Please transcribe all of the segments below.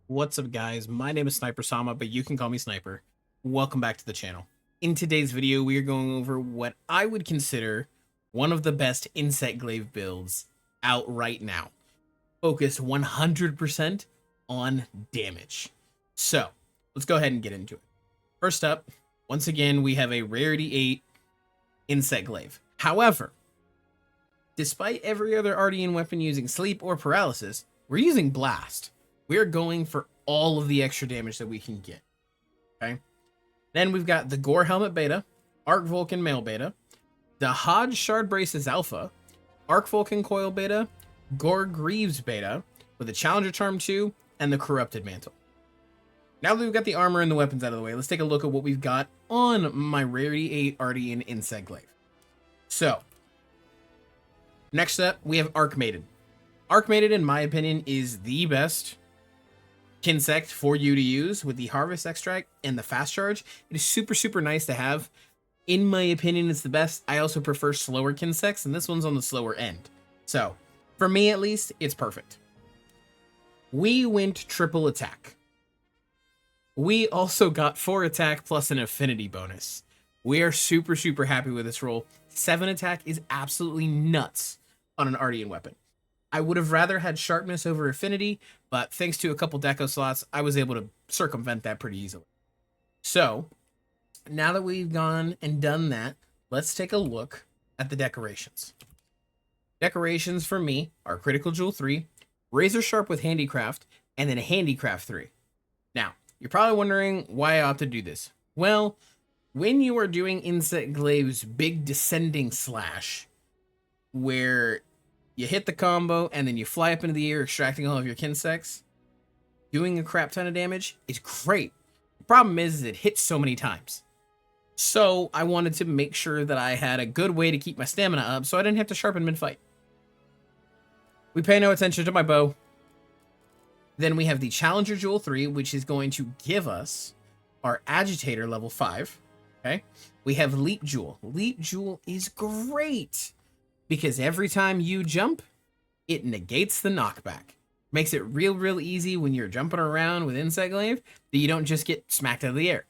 What's up, guys? My name is SnyperSama, but you can call me Sniper. Welcome back to the channel. In today's video, we are going over what I would consider one of the best Insect Glaive builds out right now. Focused 100% on damage. So, let's go ahead and get into it. First up, once again, we have a Rarity 8 Insect Glaive. However, despite every other Ardean weapon using Sleep or Paralysis, we're using Blast. We're going for all of the extra damage that we can get. Okay. Then we've got the Gore Helmet Beta, Arc Vulcan Mail Beta, the Hodge Shard Braces Alpha, Arc Vulcan Coil Beta, Gore Greaves Beta, with the Challenger Charm 2, and the Corrupted Mantle. Now that we've got the armor and the weapons out of the way, let's take a look at what we've got on my Rarity 8 Ardean Insect Glaive. So, next up, we have Arc Maiden. Arc Maiden, in my opinion, is the best Kinsect for you to use with the Harvest Extract and the Fast Charge. It is super nice to have. In my opinion, it's the best. I also prefer slower Kinsects, and this one's on the slower end. So, for me at least, it's perfect. We went triple attack. We also got 4 attack plus an affinity bonus. We are super happy with this roll. 7 attack is absolutely nuts on an Ardean weapon. I would have rather had sharpness over affinity, but thanks to a couple deco slots, I was able to circumvent that pretty easily. So, now that we've gone and done that, let's take a look at the decorations. Decorations for me are Critical Jewel 3, Razor Sharp with Handicraft, and then a Handicraft 3. Now, you're probably wondering why I opted to do this. Well, when you are doing Insect Glaive's big descending slash, where you hit the combo, and then you fly up into the air, extracting all of your Kinsects, doing a crap ton of damage is great. The problem is it hits so many times. So I wanted to make sure that I had a good way to keep my stamina up so I didn't have to sharpen mid-fight. We pay no attention to my bow. Then we have the Challenger Jewel 3, which is going to give us our Agitator level 5. Okay. We have Leap Jewel. Leap Jewel is great, because every time you jump, it negates the knockback. Makes it real easy when you're jumping around with Insect Glaive that you don't just get smacked out of the air.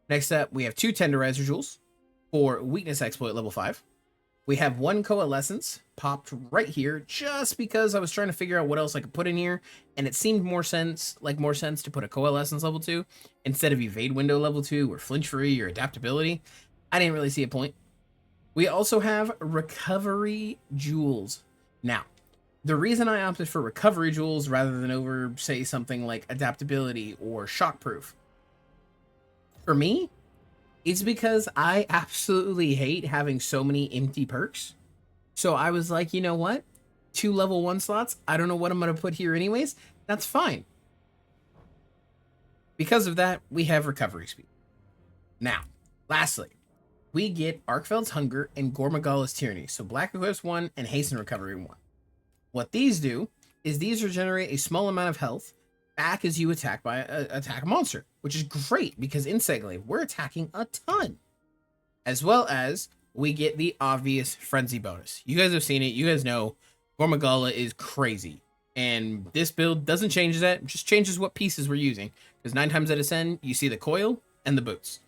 Next up, we have 2 Tenderizer Jewels for Weakness Exploit level 5. We have 1 Coalescence popped right here just because I was trying to figure out what else I could put in here, and it seemed more sense to put a Coalescence level 2 instead of Evade Window level 2 or Flinch Free or Adaptability. I didn't really see a point. We also have Recovery Jewels. Now, the reason I opted for Recovery Jewels rather than over, say, something like Adaptability or Shockproof, for me, it's because I absolutely hate having so many empty perks. So I was like, you know what? 2 level 1 slots, I don't know what I'm going to put here anyways. That's fine. Because of that, we have Recovery Speed. Now, lastly, we get Arkfeld's Hunger and Gormagala's Tyranny, so Black Equips 1 and Hasten Recovery 1. What these do is these regenerate a small amount of health back as you attack a monster, which is great because Insect Glaive, we're attacking a ton. As well as we get the obvious Frenzy bonus. You guys have seen it. You guys know Gormagala is crazy. And this build doesn't change that, it just changes what pieces we're using. Because 9 times out of 10, you see the coil and the boots.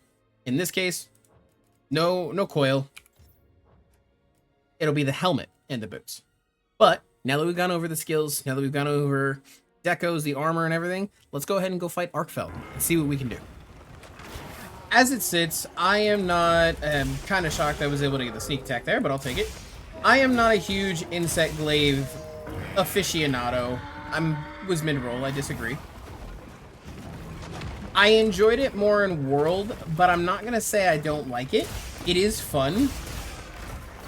In this case, no coil. It'll be the helmet and the boots. But now that we've gone over the skills, now that we've gone over decos, the armor, and everything, let's go ahead and go fight Arkfeld and see what we can do. As it sits, I am not kind of shocked I was able to get the sneak attack there, but I'll take it. I am not a huge Insect Glaive aficionado. Was mid-roll, I disagree. I enjoyed it more in World, but I'm not going to say I don't like it. It is fun.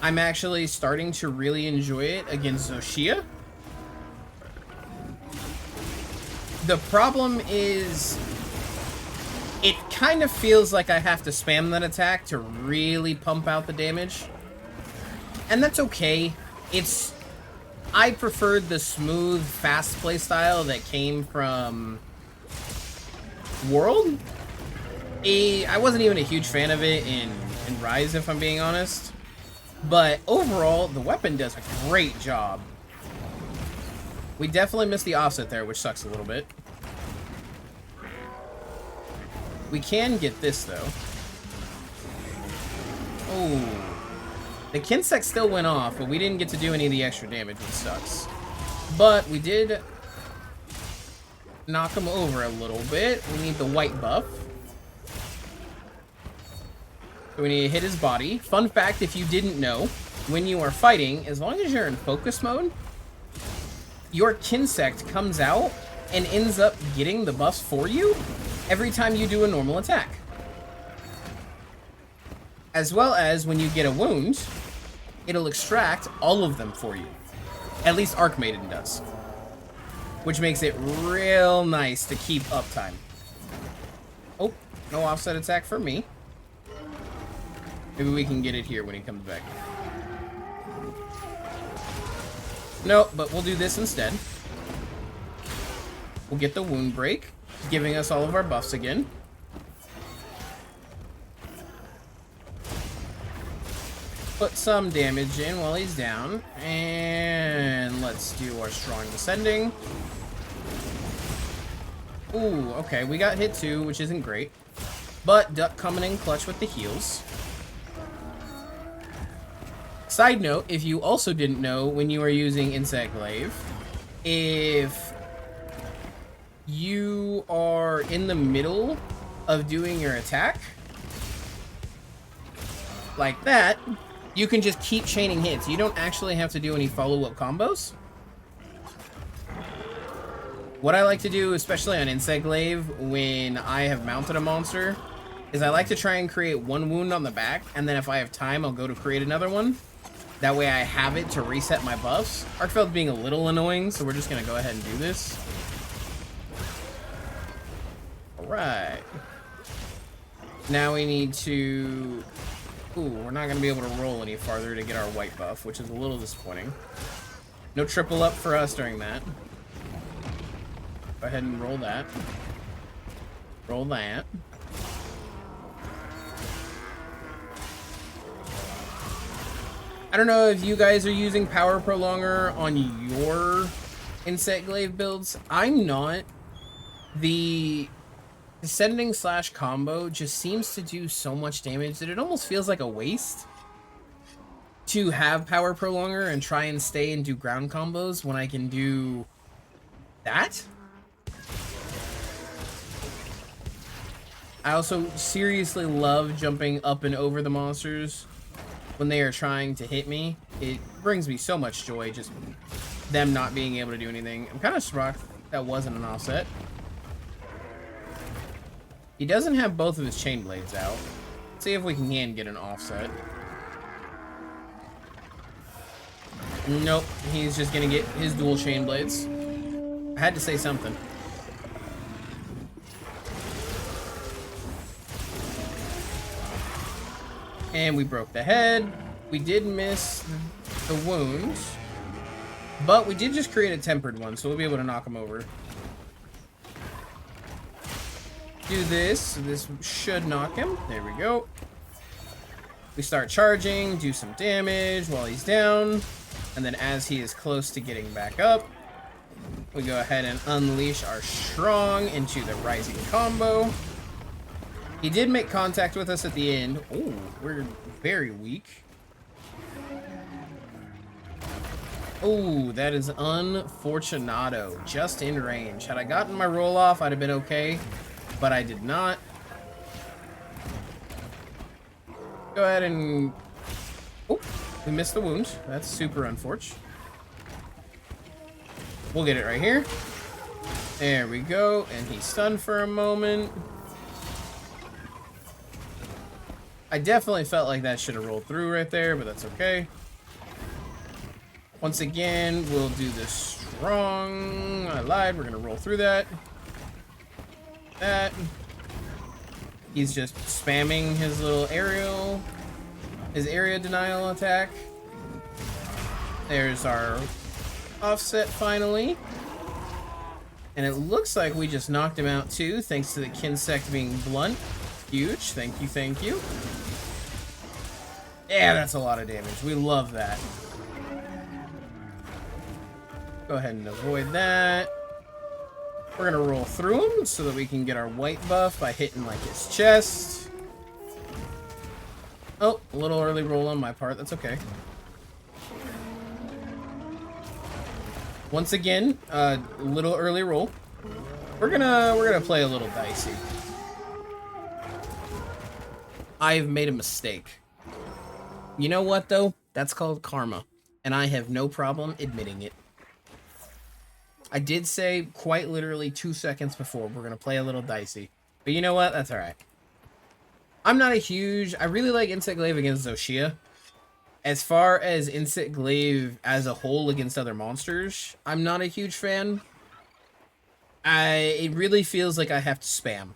I'm actually starting to really enjoy it against Zoshia. The problem is, it kind of feels like I have to spam that attack to really pump out the damage. And that's okay. I preferred the smooth, fast playstyle that came from World. I wasn't even a huge fan of it in Rise, if I'm being honest. But overall, the weapon does a great job We definitely missed the offset there, which sucks a little bit. We can get this, though. Oh. The Kinsect still went off, but we didn't get to do any of the extra damage, which sucks. But we did knock him over a little bit. We need the white buff. So we need to hit his body. Fun fact, if you didn't know, when you are fighting, as long as you're in focus mode, your Kinsect comes out and ends up getting the buffs for you every time you do a normal attack. As well as when you get a wound, it'll extract all of them for you. At least Archmaiden does. Which makes it real nice to keep uptime. Oh, no offset attack for me. Maybe we can get it here when he comes back. No, but we'll do this instead. We'll get the wound break, giving us all of our buffs again. Put some damage in while he's down. And let's do our strong descending. Ooh, okay, we got hit too, which isn't great. But Duck coming in clutch with the heals. Side note, if you also didn't know when you are using Insect Glaive, if you are in the middle of doing your attack, like that, you can just keep chaining hits. You don't actually have to do any follow-up combos. What I like to do, especially on Insect Glaive, when I have mounted a monster, is I like to try and create one wound on the back, and then if I have time, I'll go to create another one. That way I have it to reset my buffs. Arcfeld's being a little annoying, so we're just going to go ahead and do this. Alright. Now we need to... Ooh, we're not going to be able to roll any farther to get our white buff, which is a little disappointing. No triple up for us during that. Go ahead and roll that. Roll that. I don't know if you guys are using Power Prolonger on your Insect Glaive builds. I'm not. The descending slash combo just seems to do so much damage that it almost feels like a waste to have Power Prolonger and try and stay and do ground combos when I can do that. I also seriously love jumping up and over the monsters when they are trying to hit me. It brings me so much joy, just them not being able to do anything. I'm kind of shocked that wasn't an offset. He doesn't have both of his chain blades out. Let's see if we can get an offset. Nope, he's just gonna get his dual chain blades. I had to say something. And we broke the head. We did miss the wounds, but we did just create a tempered one, so we'll be able to knock him over. Do this. This should knock him. There we go. We start charging, do some damage while he's down, and then as he is close to getting back up, we go ahead and unleash our strong into the rising combo. He did make contact with us at the end. Oh, we're very weak. Oh, that is unfortunato. Just in range. Had I gotten my roll off, I'd have been okay, but I did not. Go ahead and... Oh, we missed the wound. That's super unfortunate. We'll get it right here. There we go. And he's stunned for a moment. I definitely felt like that should have rolled through right there, but that's okay. Once again, we'll do this strong. I lied. We're going to roll through that. That. He's just spamming his little aerial, his area denial attack. There's our offset finally. And it looks like we just knocked him out too, thanks to the Kinsect being blunt. Huge. Thank you, thank you. Yeah, that's a lot of damage. We love that. Go ahead and avoid that. We're gonna roll through him so that we can get our white buff by hitting like his chest. Oh, a little early roll on my part. That's okay. Once again, a little early roll. We're gonna play a little dicey. I've made a mistake. You know what though? That's called karma, and I have no problem admitting it. I did say quite literally 2 seconds before we're gonna play a little dicey, but you know what? That's all right. I'm not a huge. I really like Insect Glaive against Zoshia. As far as Insect Glaive as a whole against other monsters, I'm not a huge fan. It really feels like I have to spam.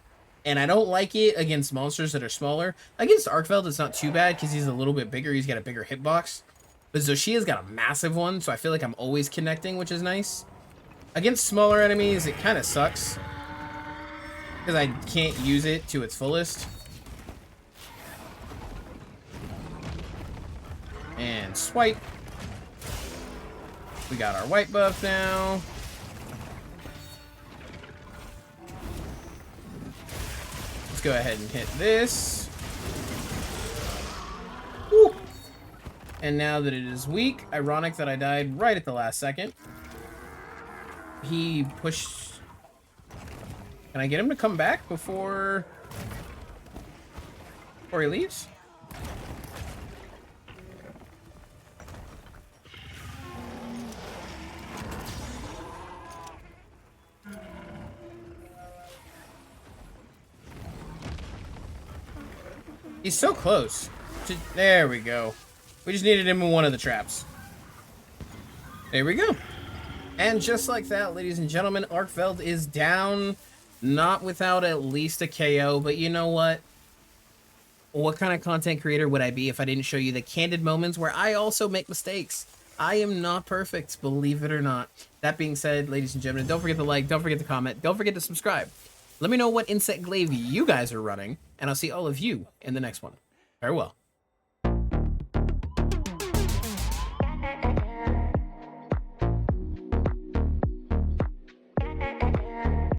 And I don't like it against monsters that are smaller. Against Arkveld, it's not too bad because he's a little bit bigger. He's got a bigger hitbox. But Zoshia's got a massive one, so I feel like I'm always connecting, which is nice. Against smaller enemies, it kind of sucks. Because I can't use it to its fullest. And swipe. We got our white buff now. Go ahead and hit this. Woo. And now that it is weak, ironic that I died right at the last second. He pushed. Can I get him to come back before he leaves? He's so close. There we go. We just needed him in one of the traps. There we go. And just like that, ladies and gentlemen, Arkveld is down. Not without at least a KO, but you know what? What kind of content creator would I be if I didn't show you the candid moments where I also make mistakes? I am not perfect, believe it or not. That being said, ladies and gentlemen, don't forget to like, don't forget to comment, don't forget to subscribe. Let me know what Insect Glaive you guys are running, and I'll see all of you in the next one. Farewell.